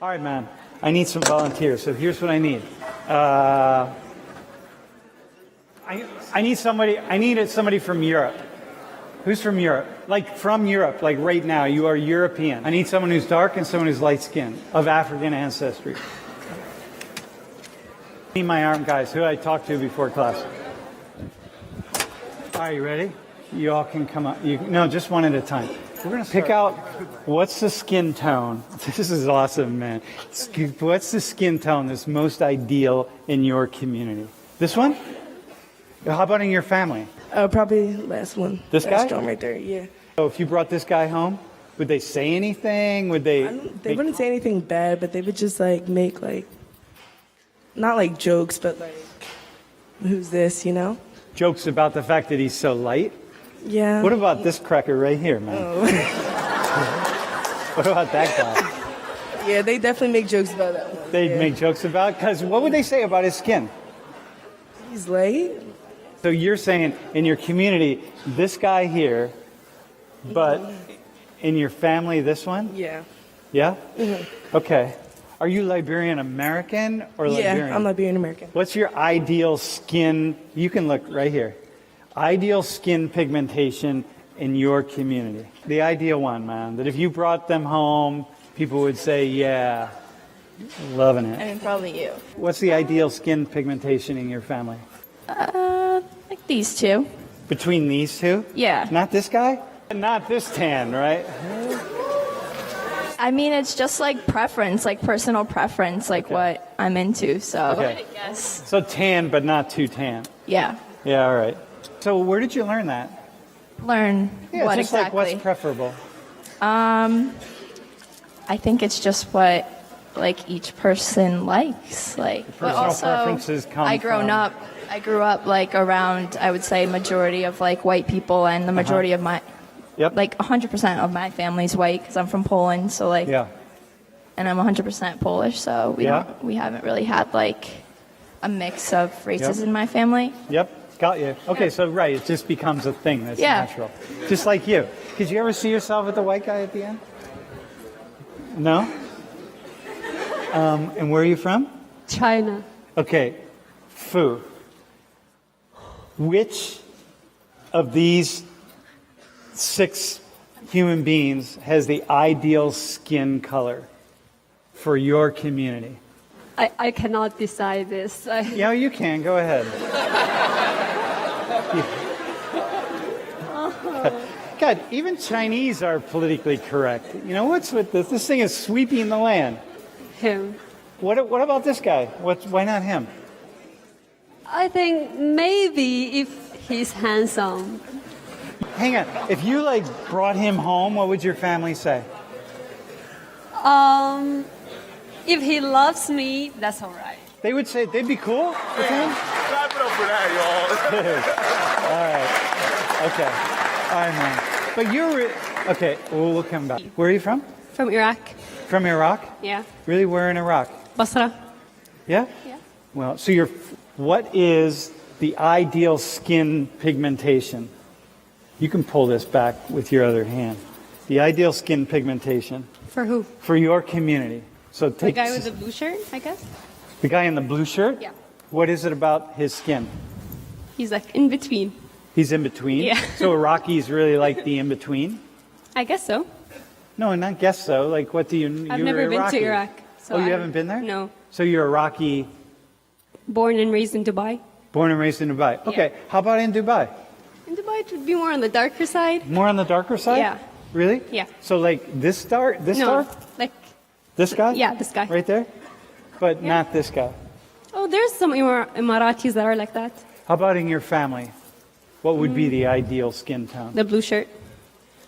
All right, man. I need some volunteers. So here's what I need. I need somebody. I needed somebody from Europe. Who's from Europe? Like from Europe, like right now. You are European. I need someone who's dark and someone who's light skinned of African ancestry. Need my arm, guys. Who I talked to before class. Are you ready? You all can come up. No, just one at a time. We're going to pick out what's the skin tone. This is awesome, man. What's the skin tone that's most ideal in your community? This one? How about in your family? Probably last one. This guy? Last one right there, yeah. So if you brought this guy home, would they say anything? Would they? They wouldn't say anything bad, but they would just like make like, not like jokes, but like, who's this, you know? Jokes about the fact that he's so light? Yeah. What about this cracker right here, man? Oh. What about that guy? Yeah, they definitely make jokes about that one. They'd make jokes about, because what would they say about his skin? He's light? So you're saying in your community, this guy here, but in your family, this one? Yeah. Yeah? Mm-hmm. Okay. Are you Liberian American or Liberian? Yeah, I'm Liberian American. What's your ideal skin? You can look right here. Ideal skin pigmentation in your community. The ideal one, man. That if you brought them home, people would say, yeah, loving it. I mean, probably you. What's the ideal skin pigmentation in your family? Like these two. Between these two? Yeah. Not this guy? Not this tan, right? I mean, it's just like preference, like personal preference, like what I'm into. So, Okay. I guess. So tan, but not too tan. Yeah. Yeah, all right. So where did you learn that? Learn Yeah, what just exactly. like what's preferable. I think it's just what like each person likes. Like, but Personal also preferences come I grew up like around, I would say, majority of like white people, and the majority of my Yep. like 100% of my family's white because I'm from Poland. So like, Yeah. and I'm 100% Polish. So we haven't really had like a mix of races in my family. Yep. Got you. Okay, so right, it just becomes a thing that's natural. Just like you. Did you ever see yourself with the white guy at the end? No? And where are you from? China. Okay, Fu. Which of these 6 human beings has the ideal skin color for your community? I cannot decide this. Yeah, you can. Go ahead. God, even Chinese are politically correct. You know, what's with this? This thing is sweeping the land. Him. What about this guy? Why not him? I think maybe if he's handsome. Hang on. If you like brought him home, what would your family say? If he loves me, that's all right. They would say they'd be cool with him. Clap it up for that, y'all. All right. Okay. All right, man. But you're okay. Well, we'll come back. Where are you from? From Iraq. From Iraq? Yeah. Really? Where in Iraq? Basra. Yeah. Yeah. Well, so what is the ideal skin pigmentation? You can pull this back with your other hand. The ideal skin pigmentation For who? for your community. So The take guy with the blue shirt, I guess. the guy in the blue shirt. Yeah. What is it about his skin? He's like in between. He's in between. Yeah. So Iraqis really like the in between. I guess so. No, not guess so. Like, what do you? I've you're never been Iraqi. to Iraq. So Oh, you haven't been there? No. So you're Iraqi, Born and raised in Dubai. born and raised in Dubai. Okay. How about in Dubai? In Dubai, it would be more on the darker side. More on the darker side? Yeah. Really? Yeah. So like this dark, this No, dark, like, this guy? yeah, this guy. Right there? But Yeah. not this guy. oh, there's some Emiratis that are like that. How about in your family? What would be the ideal skin tone? The blue shirt.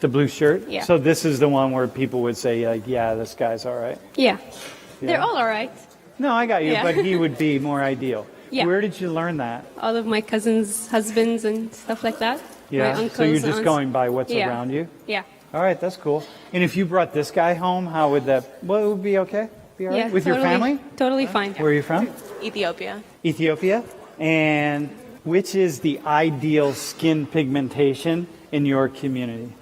The blue shirt? Yeah. So this is the one where people would say, like, yeah, this guy's all right. Yeah. Yeah. They're all right. No, I got you, Yeah. but he would be more ideal. Yeah. Where did you learn that? All of my cousins' husbands and stuff like that. Yeah. My uncles So you're and just aunts. going by what's Yeah. around you? Yeah. All right, that's cool. And if you brought this guy home, how would that? Well, it would be okay. Be all right Yeah. with your family. Totally fine. Where are you from? Ethiopia. Ethiopia. And which is the ideal skin pigmentation in your community?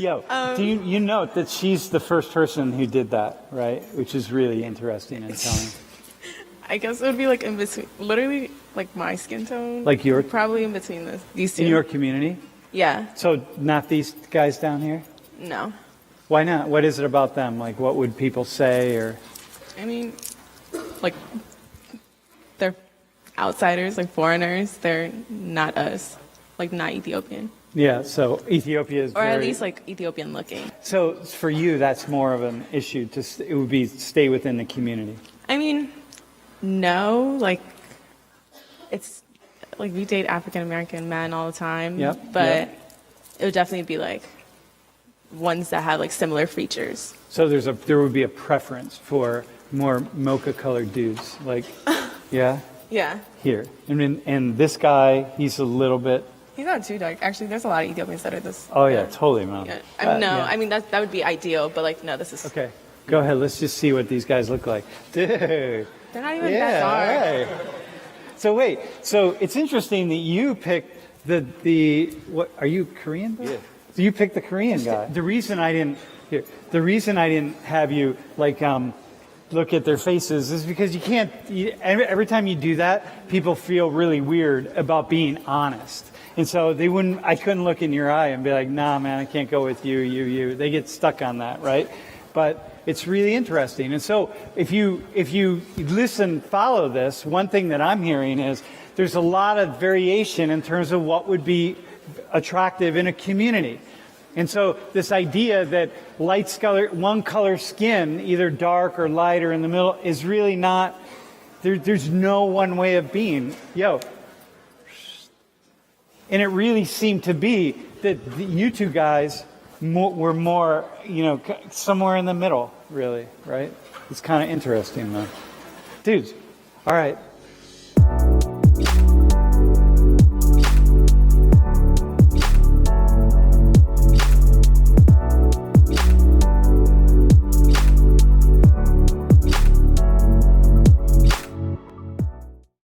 Yo, do you note that she's the first person who did that, right? Which is really interesting and telling. I guess it would be like in between, literally like my skin tone. Like your- Probably in between these two. In your community? Yeah. So not these guys down here? No. Why not? What is it about them? Like, what would people say? Or I mean, like, they're outsiders, like foreigners. They're not us, like not Ethiopian. yeah, so Ethiopia is Or very, at least like Ethiopian looking. So for you, that's more of an issue. It would be stay within the community. I mean, no, like, it's like we date African American men all the time. Yep, But yep. it would definitely be like ones that have like similar features. So there would be a preference for more mocha-colored dudes, like, yeah, Yeah. here. And this guy, he's a little bit. He's not too dark. Actually, there's a lot of Ethiopians that are this. Oh yeah, totally, man. Yeah. I mean, no, Yeah. I mean that would be ideal, but like no, this is. Okay, go ahead. Let's just see what these guys look like, dude. They're not even that Yeah, dark. all right. So wait, so it's interesting that you picked the what? Are you Korean? Yeah. So you picked the Korean guy. The reason I didn't have you like look at their faces is because you can't. Every time you do that, people feel really weird about being honest. And so I couldn't look in your eye and be like, nah, man, I can't go with you. They get stuck on that, right? But it's really interesting. And so if you listen, follow this, one thing that I'm hearing is there's a lot of variation in terms of what would be attractive in a community. And so this idea that one color skin, either dark or light or in the middle, is really not, there's no one way of being. And it really seemed to be that you two guys were more, somewhere in the middle, really, right? It's kind of interesting, though. Dudes, all right.